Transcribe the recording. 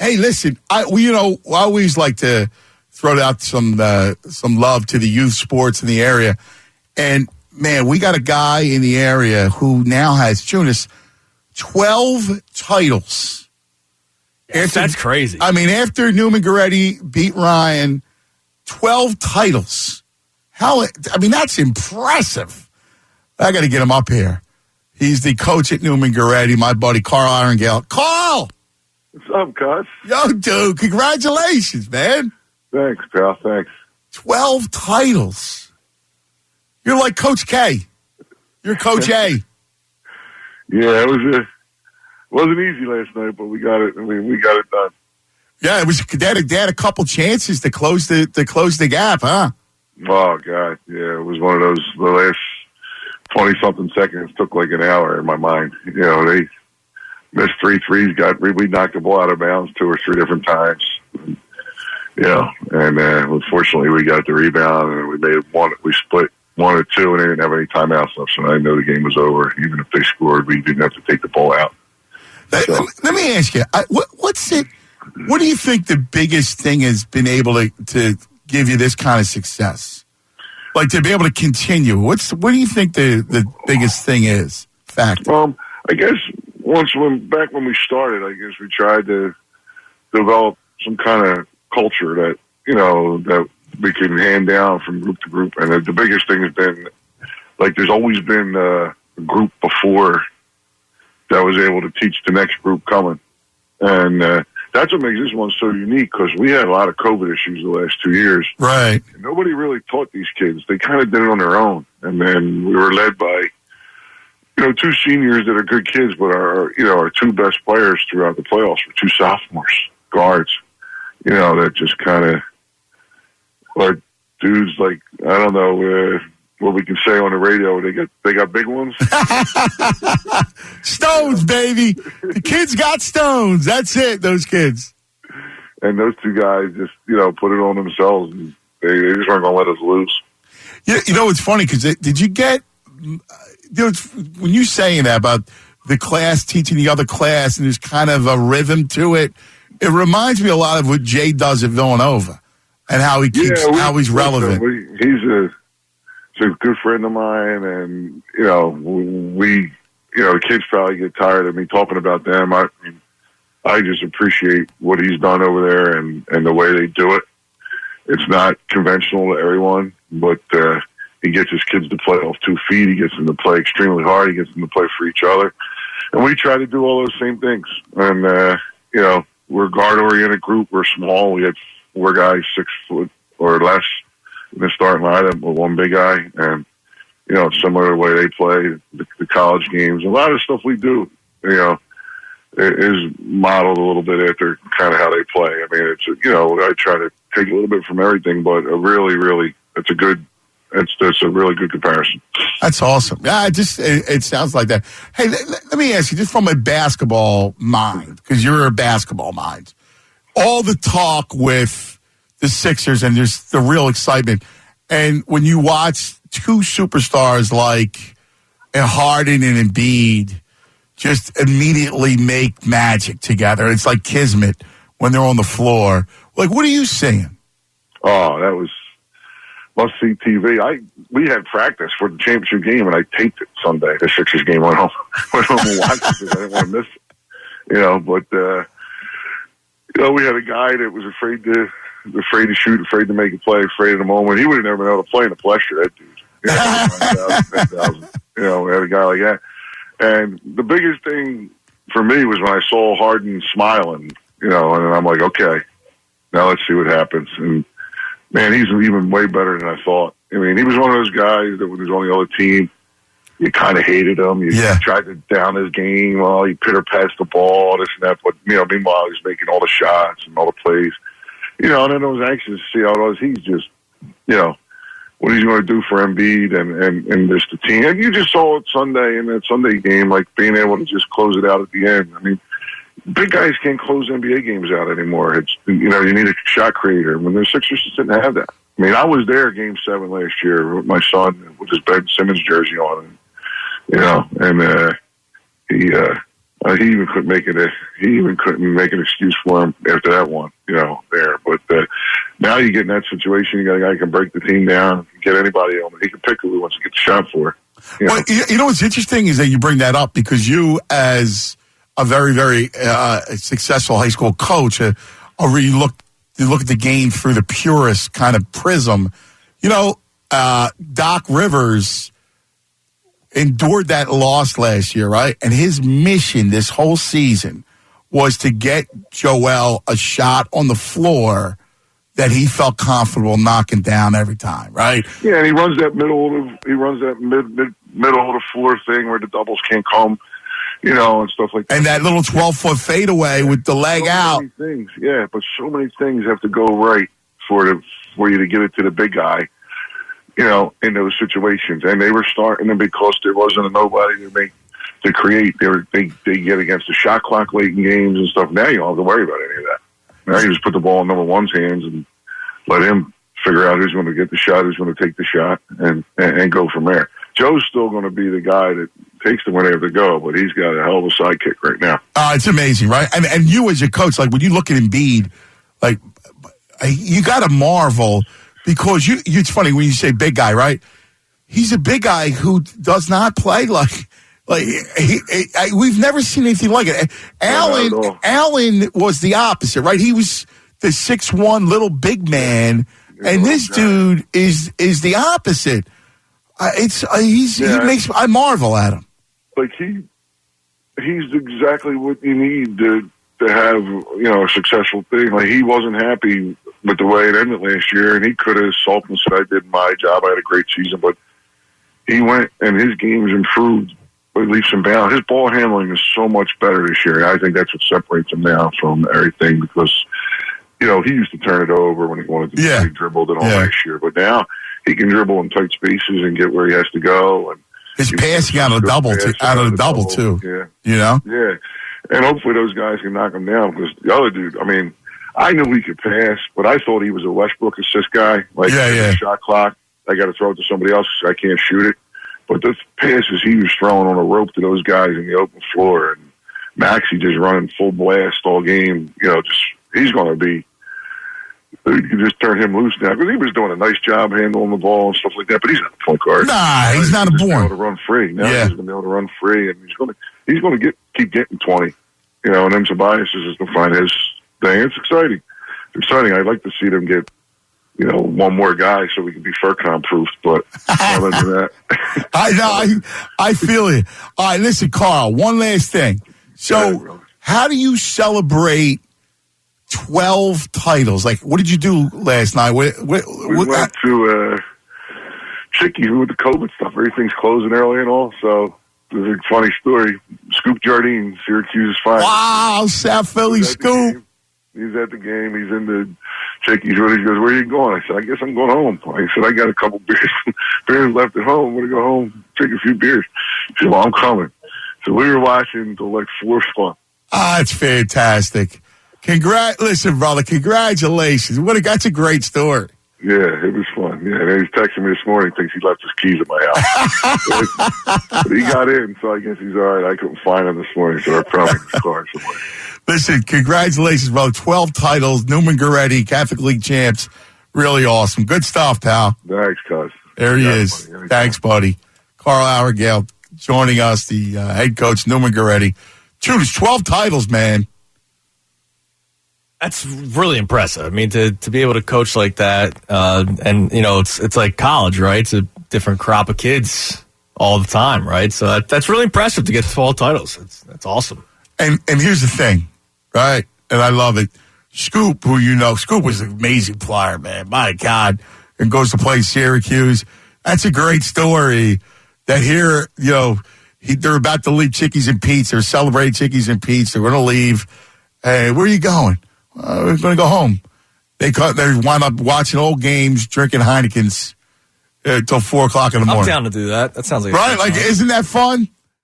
Hey, listen, I always like to throw out some love to the youth sports in the area. And, man, we got a guy in the area who now has, Jonas, 12 titles. Yes, that's crazy. I mean, after Neumann Goretti beat Ryan, 12 titles. That's impressive. I got to get him up here. He's the coach at Neumann Goretti, my buddy Carl Arrigale. Carl! What's up, Gus? Yo, dude, congratulations, man. Thanks, pal. Thanks. 12 titles. You're like Coach K. You're Coach A. Yeah, it wasn't easy last night, but we got it. We got it done. Yeah, it was. They had a couple chances to close the gap, huh? Oh God, yeah, it was one of those. The last 20-something seconds took like an hour in my mind. They missed 3 threes. We knocked the ball out of bounds 2 or 3 different times. And unfortunately, we got the rebound and we made one. We split 1 or 2, and they didn't have any timeouts left, so I knew the game was over. Even if they scored, we didn't have to take the ball out. Let me ask you, what's it? What do you think the biggest thing has been able to give you this kind of success? Like to be able to continue. What do you think the biggest thing is? Fact. I guess back when we started, I guess we tried to develop some kind of culture that that we can hand down from group to group. And the biggest thing has been like there's always been a group before that was able to teach the next group coming. And that's what makes this one so unique, because we had a lot of COVID issues the last 2 years. Right. And nobody really taught these kids. They kind of did it on their own. And then we were led by, 2 seniors that are good kids, but our 2 best players throughout the playoffs were 2 sophomores, guards, that just kind of, or dudes like, I don't know, what we can say on the radio, they got big ones. Stones, baby. The kids got stones. That's it, those kids. And those 2 guys just, put it on themselves. And they just weren't going to let us loose. It's funny because did you get, when you're saying that about the class teaching the other class and there's kind of a rhythm to it, it reminds me a lot of what Jay does at Villanova and how he keeps, how he's relevant. He's a good friend of mine, and the kids probably get tired of me talking about them. I just appreciate what he's done over there and the way they do it. It's not conventional to everyone, but he gets his kids to play off 2 feet. He gets them to play extremely hard. He gets them to play for each other, and we try to do all those same things. And we're a guard-oriented group. We're small. We had 4 guys 6 foot or less in the starting lineup with 1 big guy, and similar to the way they play the college games. A lot of stuff we do, is modeled a little bit after kind of how they play. I mean, it's I try to take a little bit from everything, but it's a really good comparison. That's awesome. Yeah, it sounds like that. Hey, let me ask you, just from a basketball mind, because you're a basketball mind, all the talk with the Sixers and there's the real excitement. And when you watch 2 superstars like Harden and Embiid just immediately make magic together, it's like kismet when they're on the floor. Like, what are you saying? Oh, that was must-see TV. We had practice for the championship game, and I taped it Sunday. The Sixers game went home and watched it because I didn't want to miss it. But we had a guy that was afraid to shoot, afraid to make a play, afraid of the moment. He would have never been able to play in the pressure, that dude. 10,000. We had a guy like that. And the biggest thing for me was when I saw Harden smiling, and I'm like, okay, now let's see what happens. And, man, he's even way better than I thought. I mean, he was one of those guys that was on the other team. You kind of hated him. You tried to down his game. Well, he pitter-passed the ball, this and that. But, meanwhile, he's making all the shots and all the plays. And then I was anxious to see how it was. He's just, what he's going to do for Embiid and just the team. And you just saw it Sunday in that Sunday game, like being able to just close it out at the end. I mean, big guys can't close NBA games out anymore. It's you need a shot creator. When the Sixers just didn't have that. I mean, I was there Game 7 last year with my son with his Ben Simmons jersey on, and he He even couldn't make an excuse for him after that one, there. But now you get in that situation, you got a guy who can break the team down, get anybody on. He can pick who he wants to get the shot for. Well, what's interesting is that you bring that up because you, as a very, very successful high school coach, you look at the game through the purest kind of prism. Doc Rivers endured that loss last year, right? And his mission this whole season was to get Joel a shot on the floor that he felt comfortable knocking down every time, right? Yeah, and he runs that middle of the floor thing where the doubles can't come, and stuff like that. And that little 12-foot fadeaway with the leg out. Things, yeah, but so many things have to go right for you to get it to the big guy, in those situations. And they were starting them because there wasn't a nobody to create. They get against the shot clock late in games and stuff. Now you don't have to worry about any of that. Now you just put the ball in number one's hands and let him figure out who's going to get the shot, who's going to take the shot, and go from there. Joe's still going to be the guy that takes them where they have to go, but he's got a hell of a sidekick right now. It's amazing, right? And you as a coach, like when you look at Embiid, like you got to marvel because it's funny when you say big guy, right? He's a big guy who does not play like we've never seen anything like it. Allen was the opposite, right? He was the 6'1" little big man, and this dude is the opposite. I marvel at him. Like he's exactly what you need to have a successful thing. Like he wasn't happy with the way it ended last year, and he could have sulked and said, "I did my job. I had a great season," but he went and his game's improved. Leaps and bounds. His ball handling is so much better this year. I think that's what separates him now from everything because, he used to turn it over when he wanted to be dribbled and all last year. But now he can dribble in tight spaces and get where he has to go. And his passing out of the double too. Yeah. Yeah. And hopefully those guys can knock him down because the other dude, I knew he could pass, but I thought he was a Westbrook assist guy. Like, shot clock, I got to throw it to somebody else because I can't shoot it. But the passes he was throwing on a rope to those guys in the open floor, and Maxey just running full blast all game. He's going to be. You can just turn him loose now because he was doing a nice job handling the ball and stuff like that. But he's not a point guard. Nah, he's not a born. He's able to run free. Now he's going to be able to run free, and he's going to keep getting 20. And then Tobias is just going to find his thing. It's exciting. I'd like to see them get. One more guy so we can be FERCON proof, but other than that. I feel it. All right, listen, Carl, one last thing. So, how do you celebrate 12 titles? Like, what did you do last night? We went to Chickies with the COVID stuff. Everything's closing early and all, so there's a funny story. Scoop Jardine, Syracuse's finest. Wow, South Philly Scoop. He's at the game. He's in the Chickies. He goes, "Where are you going?" I said, "I guess I'm going home." I said, "I got a couple beers left at home. I'm going to go home, drink a few beers." He said, "Well, I'm coming." So we were watching until like 4 o'clock. It's fantastic. Listen, brother, congratulations. That's a great story. Yeah, it was fun. Yeah, and he's texting me this morning. Thinks he left his keys at my house. But he got in, so I guess he's all right. I couldn't find him this morning, so they're probably in his car somewhere. Listen, congratulations, brother. 12 titles, Neumann Goretti, Catholic League champs. Really awesome. Good stuff, pal. Thanks, cuz. There he is. Thanks, buddy. Carl Arrigale joining us, the head coach, Neumann Goretti. Dude, it's 12 titles, man. That's really impressive. I mean, to be able to coach like that, and it's like college, right? It's a different crop of kids all the time, right? So that's really impressive to get 12 titles. That's awesome. And here's the thing, right? And I love it. Scoop, Scoop was an amazing player, man. My God, and goes to play Syracuse. That's a great story. That here, they're about to leave Chickies and Pete's. They're celebrating Chickies and Pete's. They're going to leave. Hey, where are you going? We're going to go home. They wind up watching old games, drinking Heinekens till 4 o'clock in the morning. I'm down to do that. That sounds like right. Like, isn't that fun?